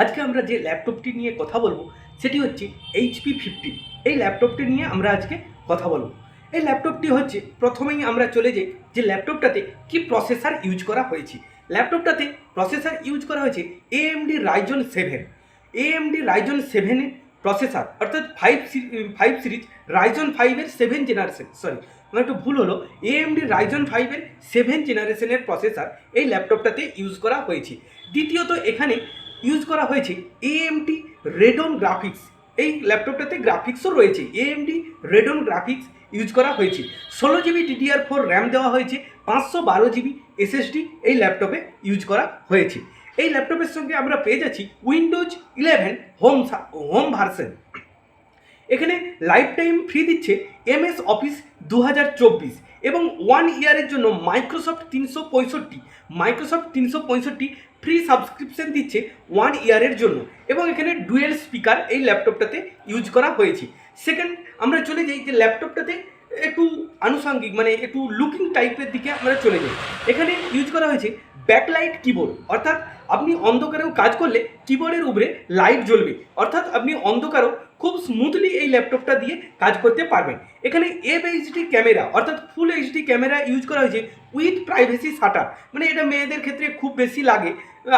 আজকে আমরা যে ল্যাপটপটি নিয়ে কথা বলবো সেটি হচ্ছে HP 15। এই ল্যাপটপটি নিয়ে আমরা আজকে কথা বলবো। এই ল্যাপটপটি হচ্ছে, প্রথমেই আমরা চলে যাই যে ল্যাপটপটাতে কি প্রসেসর ইউজ করা হয়েছে। ল্যাপটপটাতে প্রসেসর ইউজ করা হয়েছে AMD Ryzen 7। AMD Ryzen 7 এর প্রসেসর, অর্থাৎ 5 সিরিজ Ryzen 5 এর 7 জেনারেশন, সরি আমার একটু ভুল হলো, AMD Ryzen 5 এর 7 জেনারেশনের প্রসেসর এই ল্যাপটপটাতে ইউজ করা হয়েছে। দ্বিতীয়ত এখানে ইউজ করা হয়েছে AMD Radeon গ্রাফিক্স। এই ল্যাপটপটাতে গ্রাফিক্সও রয়েছে, AMD Radeon গ্রাফিক্স ইউজ করা হয়েছে। 16GB DDR4 র্যাম দেওয়া হয়েছে, 512GB SSD এই ল্যাপটপে ইউজ করা হয়েছে। এই ল্যাপটপের সঙ্গে আমরা পেয়ে যাচ্ছি উইন্ডোজ 11 হোম ভার্সন। এখানে লাইফ টাইম ফ্রি দিচ্ছে MS অফিস 2024 এবং 1 ইয়ারের জন্য মাইক্রোসফট 365 ফ্রি সাবস্ক্রিপশন দিচ্ছে 1 ইয়ারের জন্য। এবং এখানে ডুয়েল স্পিকার এই ল্যাপটপটাতে ইউজ করা হয়েছে। সেকেন্ড, আমরা চলে যাই যে ল্যাপটপটাতে একটু আনুষঙ্গিক, মানে একটু লুকিং টাইপের দিকে আমরা চলে যাই। এখানে ইউজ করা হয়েছে ব্যাকলাইট কিবোর্ড, অর্থাৎ আপনি অন্ধকারেও কাজ করলে কিবোর্ডের উপরে লাইট জ্বলবে, অর্থাৎ আপনি অন্ধকারেও খুব স্মুথলি এই ল্যাপটপটা দিয়ে কাজ করতে পারবেন। এখানে FHD ক্যামেরা, অর্থাৎ ফুল HD ক্যামেরা ইউজ করা হয়েছে উইথ প্রাইভেসি শাটার। মানে এটা মেয়েদের ক্ষেত্রে খুব বেশি লাগে।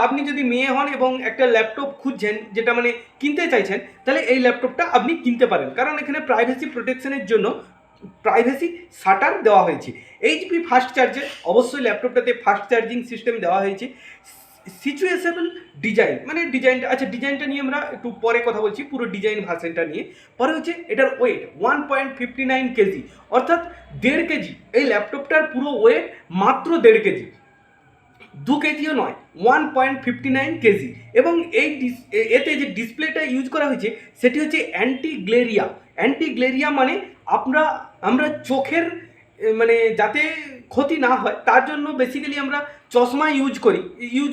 আপনি যদি মেয়ে হন এবং একটা ল্যাপটপ খুঁজছেন, যেটা মানে কিনতে চাইছেন, তাহলে এই ল্যাপটপটা আপনি কিনতে পারেন, কারণ এখানে প্রাইভেসি প্রোটেকশনের জন্য প্রাইভেসি শাটার দেওয়া হয়েছে। HP ফাস্ট চার্জার, অবশ্যই ল্যাপটপটাতে ফাস্ট চার্জিং সিস্টেম দেওয়া হয়েছে। সিচুয়েশনাল ডিজাইন, মানে ডিজাইনটা নিয়ে আমরা একটু পরে কথা বলছি, পুরো ডিজাইন ভার্সনটা নিয়ে। পরে হচ্ছে এটার ওয়েট 1.59 কেজি, অর্থাৎ 1.5 কেজি। এই ল্যাপটপটার পুরো ওয়েট মাত্র 1.5 কেজি, 2 কেজিও নয়, 1.59 কেজি। এবং এতে যে ডিসপ্লেটা ইউজ করা হয়েছে সেটি হচ্ছে অ্যান্টি গ্লেরিয়া। মানে আমরা চোখের মানে যাতে ক্ষতি না হয় তার জন্য বেসিক্যালি আমরা চশমা ইউজ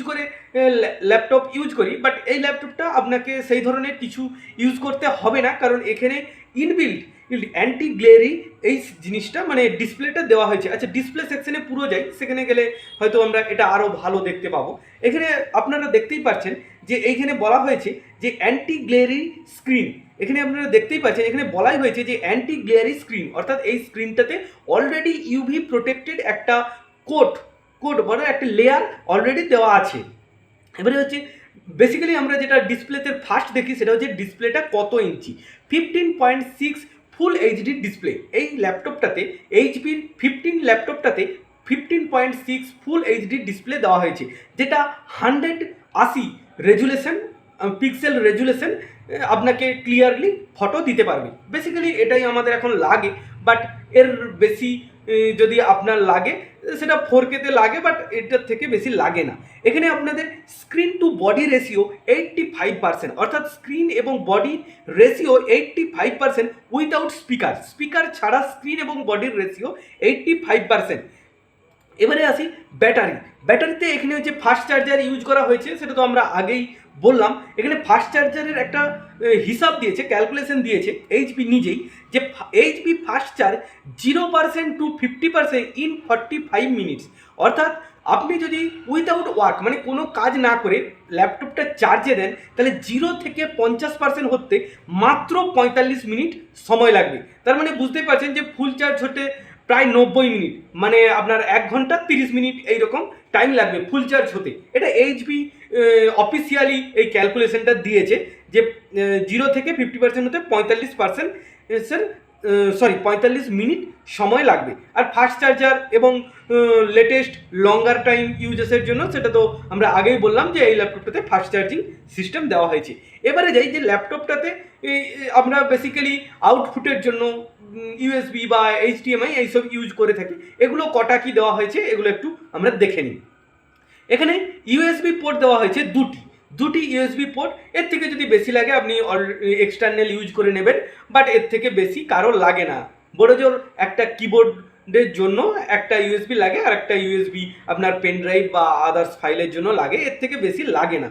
করে ল্যাপটপ ইউজ করি। বাট এই ল্যাপটপটা আপনাকে সেই ধরনের কিছু ইউজ করতে হবে না, কারণ এখানে ইনবিল্ট অ্যান্টি গ্লেরি এই জিনিসটা, মানে ডিসপ্লেটা দেওয়া হয়েছে। আচ্ছা, ডিসপ্লে সেকশনে পুরো যাই, সেখানে গেলে হয়তো আমরা এটা আরও ভালো দেখতে পাবো। এখানে আপনারা দেখতেই পাচ্ছেন যে এইখানে বলা হয়েছে যে অ্যান্টি গ্লেরি স্ক্রিন। এখানে আপনারা দেখতেই পাচ্ছেন, এখানে বলাই হয়েছে যে অ্যান্টি গ্লেয়ারি স্ক্রিন, অর্থাৎ এই স্ক্রিনটাতে অলরেডি ইউভি প্রোটেক্টেড একটা কোট বড় একটা লেয়ার অলরেডি দেওয়া আছে। এবারে হচ্ছে বেসিক্যালি আমরা যেটা ডিসপ্লেতে ফার্স্ট দেখি সেটা হচ্ছে ডিসপ্লেটা কত ইঞ্চি। 15.6 ফুল এইচডি ডিসপ্লে এই ল্যাপটপটাতে, HP-র 15 ল্যাপটপটাতে 15.6 ফুল এইচডি ডিসপ্লে দেওয়া হয়েছে, যেটা 180 রেজুলেশন পিক্সেল রেজুলেশন আপনাকে ক্লিয়ারলি ফটো দিতে পারবে। বেসিক্যালি এটাই আমাদের এখন লাগে, বাট এর বেশি যদি আপনার লাগে সেটা 4K-তে লাগে, বাট এটার থেকে বেশি লাগে না। এখানে আপনাদের স্ক্রিন টু বডি রেশিও 85%, অর্থাৎ স্ক্রিন এবং বডি রেশিও 85% উইদাউট স্পিকার ছাড়া স্ক্রিন এবং বডির রেশিও 85%। এবারে আসি ব্যাটারিতে এখানে হচ্ছে ফাস্ট চার্জার ইউজ করা হয়েছে, সেটা তো আমরা আগেই বললাম। এখানে ফাস্ট চার্জারের একটা হিসাব দিয়েছে, ক্যালকুলেশন দিয়েছে HP নিজেই, যে HP fast charge 0% to 50% in 45 minutes. অর্থাৎ আপনি যদি উইদাউট ওয়ার্ক, মানে কোনো কাজ না করে ল্যাপটপটা চার্জে দেন, তাহলে 0 থেকে 50% হতে মাত্র 45 মিনিট সময় লাগবে। তার মানে বুঝতেই পারছেন যে ফুল চার্জ হতে প্রায় 90 মিনিট, মানে আপনার 1 ঘন্টা 30 মিনিট এইরকম টাইম লাগবে ফুল চার্জ হতে। এটা HP অফিসিয়ালি এই ক্যালকুলেশনটা দিয়েছে যে 0 থেকে 50% হতে 45 মিনিট সময় লাগবে। আর ফাস্ট চার্জার এবং লেটেস্ট লঙ্গার টাইম ইউজেসের জন্য সেটা তো আমরা আগেই বললাম যে এই ল্যাপটপটাতে ফাস্ট চার্জিং সিস্টেম দেওয়া হয়েছে। এবারে যাই যে ল্যাপটপটাতে আমরা বেসিক্যালি আউটপুটের জন্য USB বা HDMI এইসব ইউজ করে থাকি। এগুলো কটা কি দেওয়া হয়েছে এগুলো একটু আমরা দেখে নিই। এখানে USB পোর্ট দেওয়া হয়েছে দুটি USB পোর্ট। এর থেকে যদি বেশি লাগে আপনি এক্সটার্নাল ইউজ করে নেবেন, বাট এর থেকে বেশি কারো লাগে না। বড় জোর একটা কিবোর্ডের জন্য একটা USB লাগে, আর একটা USB আপনার পেন ড্রাইভ বা আদার্স ফাইলের জন্য লাগে, এর থেকে বেশি লাগে না।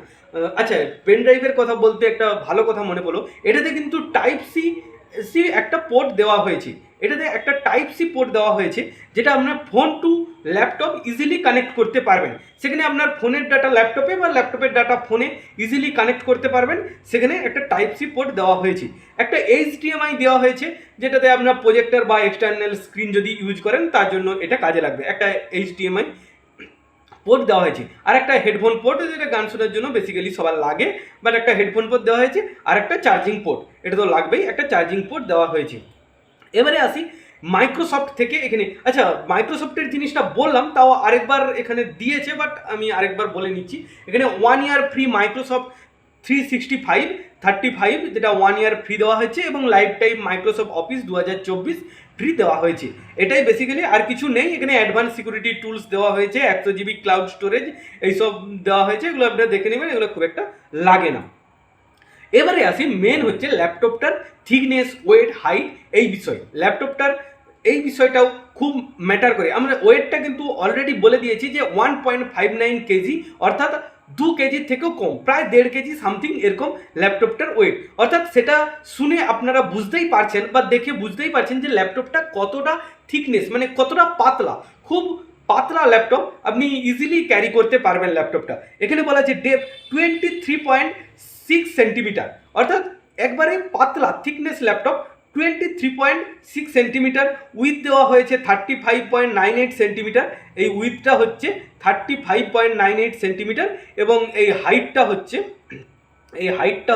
আচ্ছা, পেন ড্রাইভের কথা বলতে একটা ভালো কথা মনে পড়লো, এটাতে কিন্তু টাইপ সি সি একটা পোর্ট দেওয়া হয়েছে, এটাতে একটা টাইপ সি পোর্ট দেওয়া হয়েছে, যেটা আপনার phone to laptop easily connect করতে পারবেন। সেখানে আপনার ফোনের ডাটা ল্যাপটপে বা ল্যাপটপের ডাটা ফোনে ইজিলি কানেক্ট করতে পারবেন। সেখানে একটা টাইপ সি পোর্ট দেওয়া হয়েছে, একটা HDMI দেওয়া হয়েছে, যেটাতে আপনার প্রজেক্টর বা এক্সটার্নাল স্ক্রিন যদি ইউজ করেন তার জন্য এটা কাজে লাগবে। একটা HDMI পোর্ট দেওয়া হয়েছে, আর একটা হেডফোন পোর্ট, যেটা গান শোনার জন্য বেসিক্যালি সবার লাগে, বাট একটা হেডফোন পোর্ট দেওয়া হয়েছে, আর একটা চার্জিং পোর্ট, এটা তো লাগবেই, একটা চার্জিং পোর্ট দেওয়া হয়েছে। এবারে আসি মাইক্রোসফট থেকে। এখানে আচ্ছা, মাইক্রোসফটের জিনিসটা বললাম, তাও আরেকবার এখানে দিয়েছে, বাট আমি আরেকবার বলে নিচ্ছি। এখানে 1 ইয়ার ফ্রি মাইক্রোসফট 365 যেটা 1 ইয়ার ফ্রি দেওয়া হয়েছে, এবং life time Microsoft office 2024 free দেওয়া হয়েছে। এটাই বেসিক্যালি, আর কিছু নেই। এখানে অ্যাডভান্স সিকিউরিটি টুলস দেওয়া হয়েছে, 100 GB ক্লাউড স্টোরেজ, এইসব দেওয়া হয়েছে। এগুলো আপনারা দেখে নেবেন, এগুলো খুব একটা লাগে না। এবারে আসি মেন হচ্ছে ল্যাপটপটার থিকনেস, ওয়েট, হাইট, এই বিষয়। ল্যাপটপটার এই বিষয়টাও খুব ম্যাটার করে। আমরা ওয়েটটা কিন্তু অলরেডি বলে দিয়েছি যে 1.59 কেজি, অর্থাৎ 2 কেজির থেকেও কম, প্রায় 1.5 কেজি সামথিং এরকম ল্যাপটপটার ওয়েট। অর্থাৎ সেটা শুনে আপনারা বুঝতেই পারছেন বা দেখে বুঝতেই পারছেন যে ল্যাপটপটা কতটা থিকনেস, মানে কতটা পাতলা। খুব পাতলা ল্যাপটপ, আপনি ইজিলি ক্যারি করতে পারবেন ল্যাপটপটা। এখানে বলা আছে ডেপথ 23.6 সেন্টিমিটার, অর্থাৎ একবারে পাতলা থিকনেস ল্যাপটপ, 23.6 সেন্টিমিটার। উইথ দেওয়া হয়েছে 35.98 সেন্টিমিটার, এই উইথটা হচ্ছে 35.98 সেন্টিমিটার, এবং এই হাইটটা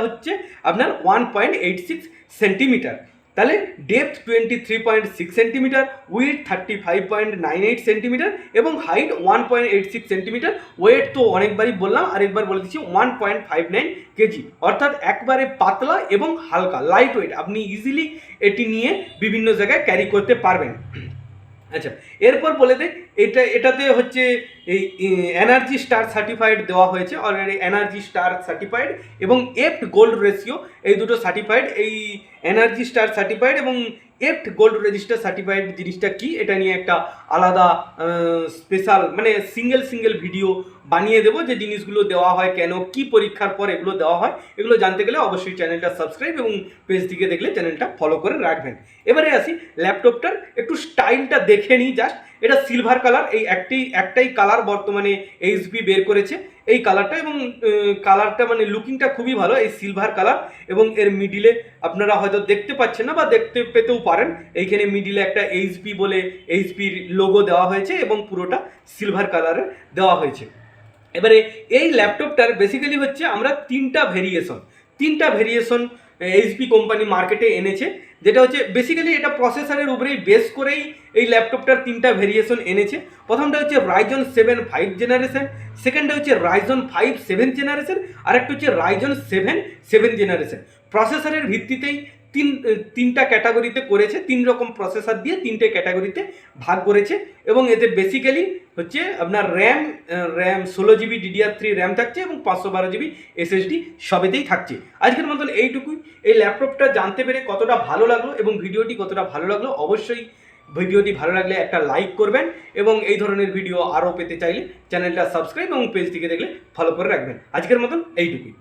হচ্ছে আপনার 1.86 সেন্টিমিটার। তাহলে ডেপথ 23.6 সেন্টিমিটার, উইথ 35.98 সেন্টিমিটার, এবং হাইট 1.86 সেন্টিমিটার। ওয়েট তো অনেকবারই বললাম, আরেকবার বলে দিচ্ছি, 1.59 কেজি, অর্থাৎ একবারে পাতলা এবং হালকা, লাইট ওয়েট। আপনি ইজিলি এটি নিয়ে বিভিন্ন জায়গায় ক্যারি করতে পারবেন। আচ্ছা, এরপর বলে দেখ, এটাতে হচ্ছে এই এনার্জি স্টার সার্টিফাইড দেওয়া হয়েছে অলরেডি, এনার্জি স্টার সার্টিফাইড এবং এফট গোল্ড রেশিও, এই দুটো সার্টিফাইড। এই এনার্জি স্টার সার্টিফাইড এবং এফট গোল্ড রেজিস্টার সার্টিফাইড জিনিসটা কি, এটা নিয়ে একটা আলাদা স্পেশাল, মানে সিঙ্গেল ভিডিও বানিয়ে দেবো, যে জিনিসগুলো দেওয়া হয় কেন, কি পরীক্ষার পর এগুলো দেওয়া হয়। এগুলো জানতে গেলে অবশ্যই চ্যানেলটা সাবস্ক্রাইব এবং পেজ থেকে দেখলে চ্যানেলটা ফলো করে রাখবেন। এবারে আসি ল্যাপটপটার একটু স্টাইলটা দেখে নিই জাস্ট। এটা সিলভার কালার, এই একটাই কালার বর্তমানে এইচপি বের করেছে, এই কালারটা, এবং কালারটা মানে লুকিংটা খুবই ভালো, এই সিলভার কালার। এবং এর মিডিলে আপনারা হয়তো দেখতে পাচ্ছেন না, বা দেখতে পেতেও পারেন, এইখানে মিডিলে একটা এইচপি বলে এইচপির লোগো দেওয়া হয়েছে, এবং পুরোটা সিলভার কালারের দেওয়া হয়েছে। এবারে এই ল্যাপটপটার বেসিক্যালি হচ্ছে আমরা তিনটা ভেরিয়েশন এইচপি কোম্পানি মার্কেটে এনেছে, যেটা হচ্ছে বেসিক্যালি এটা প্রসেসরের উপরেই বেস করেই এই ল্যাপটপটার তিনটা ভেরিয়েশন এনেছে। প্রথমটা হচ্ছে Ryzen 7 5 জেনারেশন, সেকেন্ডটা হচ্ছে Ryzen 5 7 জেনারেশন, আর একটা হচ্ছে Ryzen 7 জেনারেশন। প্রসেসরের ভিত্তিতেই তিনটা ক্যাটাগরিতে করেছে, 3 রকম প্রসেসর দিয়ে 3টে ক্যাটাগরিতে ভাগ করেছে। এবং এতে বেসিক্যালি হচ্ছে আপনার র্যাম 16 GB DDR3 র্যাম থাকছে, এবং 512 GB SSD সবেতেই থাকছে। আজকের মতন এইটুকুই। এই ল্যাপটপটা জানতে পেরে কতটা ভালো লাগলো এবং ভিডিওটি কতটা ভালো লাগলো, অবশ্যই ভিডিওটি ভালো লাগলে একটা লাইক করবেন, এবং এই ধরনের ভিডিও আরও পেতে চাইলে চ্যানেলটা সাবস্ক্রাইব এবং পেজ থেকে দেখলে ফলো করে রাখবেন। আজকের মতন এইটুকুই।